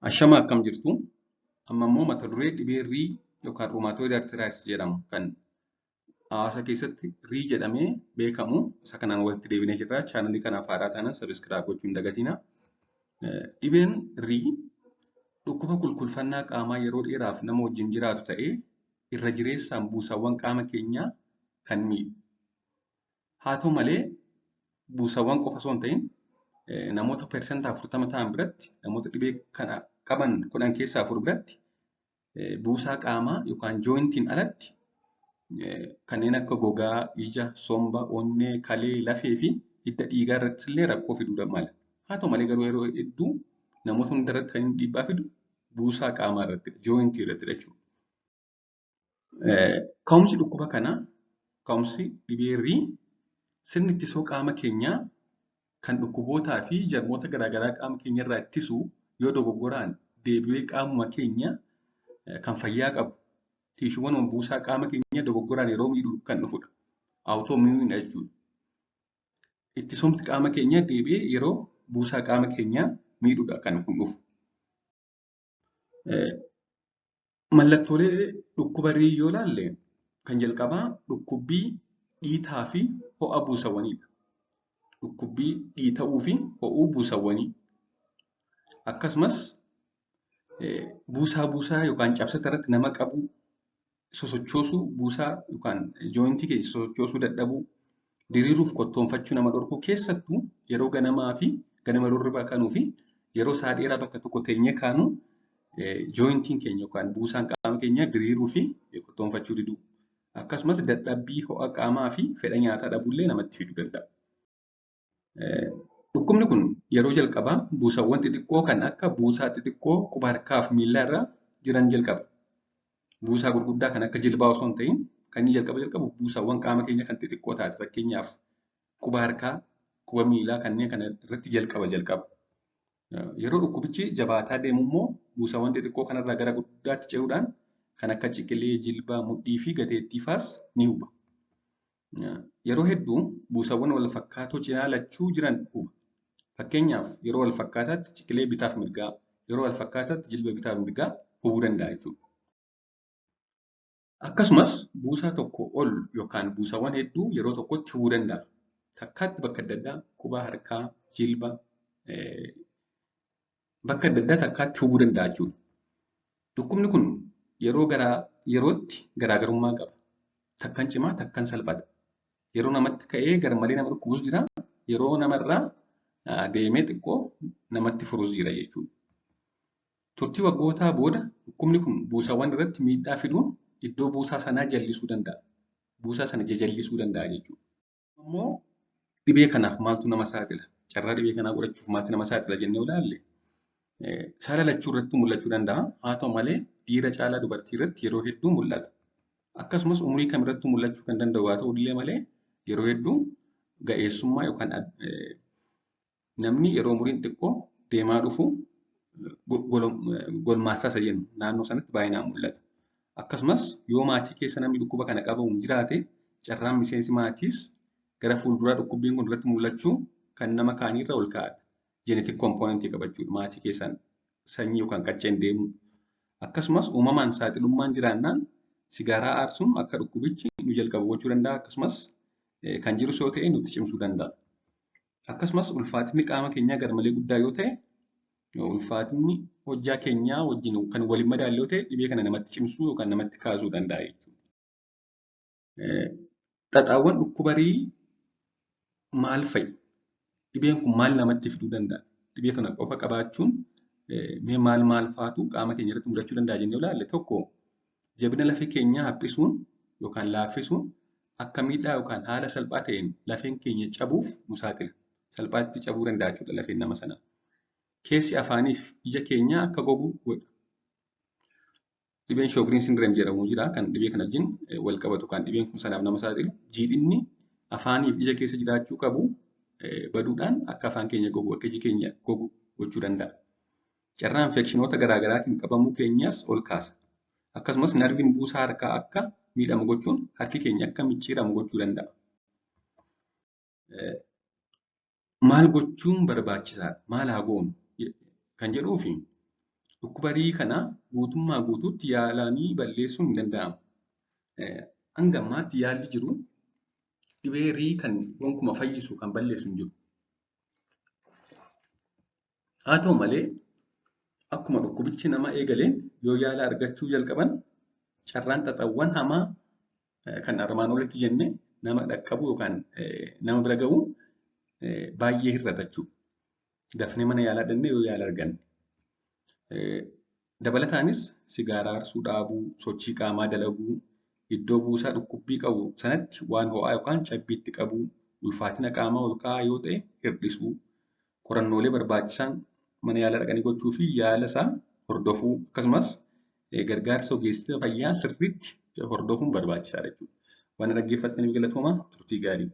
Ashama akkam jirtu amma immoo mata duree dhibee rii yookaan ruumaatooyid artiraayitis jedhamu kan hawaasa keessatti rii jedhamee beekamu isa kanaan walitti deebinee jirra. Chaanalii kanaaf haaraa taanaan sabiskiraayib gochuu hin dagatina. Dhibeen rii dhukkuba qulqulfannaa qaamaa yeroo dheeraaf nama wajjin jiraatu ta'ee irra jireessaan buusawwan qaama keenyaa kan miidhu. Haa ta'u malee buusawwan qofa osoo hin ta'in namoota persentaa 40 ta'an biratti namoota dhibee kana qaban 10 keessaa 4 biratti buusaa qaamaa yookaan jooyintiin alatti kanneen akka gogaa, ija, somba, onnee, kalee, lafee fi hidda dhiigaa irrattis illee rakkoo fiduu mala. Haa ta'u malee garuu yeroo hedduu namoota hunda irratti kan inni dhiibbaa fidu buusaa qaamaa irratti, jooyintii irratti jechuudha. Ka'umsi dhukkuba kanaa, ka'umsi dhibee rii sirni ittisoo qaama keenyaa kan dhukkubootaa fi jarmoota garaagaraa qaama keenya irraa ittisu yoo dogoggoraan deebi'ee qaamuma keenya kan fayyaa qabu tiishuuwwan buusaa qaama keenya dogoggoraan yeroo miidhu kan dhufudha. Awutoomiiniidha jechuudha. Ittisumti qaama keenya deebi'ee yeroo buusaa qaama keenyaa miidhudha kan kun dhufu. Mallattoolee dhukkuba rii yoo ilaalle kan jalqabaa dhukkubbii dhiitaa fi ho'a buusawwaniidha. Dhukkubbii dhiita'uu fi ho'uu buusawwanii. Akkasumas buusaa yookaan cabsata irratti nama qabu, sosochoosuu buusaa yookaan jooyintii keessa sosochoosuu dadhabuu, diriiruuf kottoonfachuu nama dhorkuu keessattuu yeroo ganamaa fi ganama dorribaa kaanuu fi yeroo sa'a dheeraa bakka tokko teenyee kaanu jooyintiin keenya yookaan buusaan qaama keenya diriiruu fi kottoonfachuu diduu. Akkasumas dadhabbii ho'a qaamaa fi fedha nyaataa dhabuullee namatti fiduu danda'a. Dhukkubni kun yeroo jalqabaa buusawwan xixiqqoo kan akka buusaa xixiqqoo quba harkaa fi miilaa irra jiran jalqaba. Buusaa gurguddaa kan akka jilbaa osoo hin ta'in kan inni jalqabu buusawwan qaama keenya kan xixiqqoo taate fakkeenyaaf quba harkaa, quba miilaa kanneen kana irratti jalqaba. Yeroo dhukkubichi jabaataa deemu immoo buusawwan xixiqqoo kanarraa gara guddaatti ce'uudhaan kan akka ciqilee, jilbaa, mudhii fi gateettii fa'aas ni huba. Yeroo hedduu buusawwan wal fakkaatoo cinaa lachuu jiran huba. Fakkeenyaaf yeroo wal fakkaataatti ciqilee bitaa fi mirgaa, yeroo wal fakkaataatti jilba bitaa fi mirgaa hubuu danda'a jechuudha. Akkasumas buusaa tokko ol yookaan buusawwan hedduu yeroo tokkotti hubuu danda'a. Takkaatti bakka adda addaa quba harkaa, jilba bakka adda addaa takkaatti hubuu danda'a jechuudha. Dhukkubni kun yeroo yerootti garaagarummaa qaba. Takkan cimaa, takkan salphata. Yeroo namatti ka'ee garmalee nama dhukkubus jira. Yeroo namarraa deemee xiqqoo namatti furus jira jechuudha. Turtii waggootaa booda dhukkubni kun buusawwan irratti miidhaa fiduun iddoo buusaa sanaa jallisuu danda'a. Buusaa sana jajallisuu danda'a jechuudha. Ammoo dhibee kanaaf maaltu nama saaxila? Carraa dhibee kanaa godhachuuf maaltu nama saaxila jennee ilaalle? Saala lachuu irratti mul'achuu danda'a. Haa ta'u malee dhiira caalaa dubartii irratti yeroo hedduu mul'ata. Akkasumas umurii kamirratti mul'achuu kan danda'u haa ta'u illee malee yeroo hedduu ga'eessummaa yookaan namni yeroo umuriin xiqqoo deemaa dhufu golmaassaa isa jennu naannoo sanatti baay'inaan mul'ata. Akkasumas yoo maatii keessa namni dhukkuba kana qabamu jiraate carraan miseensi maatiis gara fuulduraa dhukkubbiin kun irratti mul'achuu kan nama kaaniirra ol ka'aadha. Jeenetik kompoonentii qabachuudha maatii keessaan sanyii yookaan qacceen deemu. Akkasumas uumamaan saaxilummaan jiraannaan sigaaraa aarsuun akka dhukkubichi nu jalqabu gochuu danda'a. Akkasumas kan jirus yoo ta'e nutti cimsuu danda'a. Akkasumas ulfaatinni qaama keenyaa garmalee guddaa yoo ta'e ulfaatinni hojjaa keenyaa wajjin kan waliin madaalle yoo ta'e dhibee kana namatti cimsuu yookaan namatti kaasuu danda'a jechuudha. Xaxaawwan dhukkuba rii maal fa'i? Dhibeen kun maal namatti fiduu danda'a? Dhibee kana qofa qabaachuun mee maal faatu qaama keenya irratti mudachuu danda'a jennee ilaalle tokko jabina lafee keenyaa haphisuun yookaan laaffisuun akka miidhaa yookaan haala salphaa ta'een lafeen keenya cabuuf nu saaxila. Salphaatti cabuu danda'a jechuudha lafeen nama sanaa. Keessi afaaniif ija keenyaa akka gogu godha. Dhibeen shoogiriin sindireem jedhamu jira kan dhibee kana wajjin wal qabatu kan dhibeen kun sanaaf nama saaxilu. Jiidhinni afaaniif ija keessa jiraachuu qabu baduudhaan akka afaan keenya gogu akka iji keenya gogu gochuu danda'a. Carraa infekshinoota garaagaraatiin qabamuu keenyas ol kaasa. Akkasumas narviin buusaa harkaa akka miidhamu gochuun harki keenya akka micciiramu gochuu danda'a. Maal gochuun barbaachisaadha? Maal haa goonu? Kan jedhuu fi dhukkuba rii kana guutummaa guutuutti yaalanii balleessuun hin danda'amu. Hanga ammaatti yaalli jiru dhibee rii kan gonkumaa fayyisu kan balleessu hin jiru. Haa ta'u malee akkuma dhukkubichi nama eegaleen yoo yaala argachuu jalqaban carraan xaxawwan hamaa kan armaan olitti jenne nama dhaqqabu yookaan nama bira ga'u baay'ee hir'ata jechuudha. Dafnee mana yaalaa dhaqnee yoo yaala arganne. Dabalataanis sigaaraa aarsuu dhaabuu, sochii qaamaa dalaguu, iddoo buusaa dhukkubbii qabu sanatti waan ho'aa yookaan cabbiitti qabuu, ulfaatina qaamaa ol ka'aa yoo ta'e hir'isuu, qorannoolee barbaachisaan mana yaalaa dhaqanii gochuu fi yaala isaa hordofuu akkasumas gargaarsa ogeessota fayyaa sirriitti hordofuun barbaachisaadha jechuudha. Waan dhaggeeffattaniif galatoomaa turtii gaarii.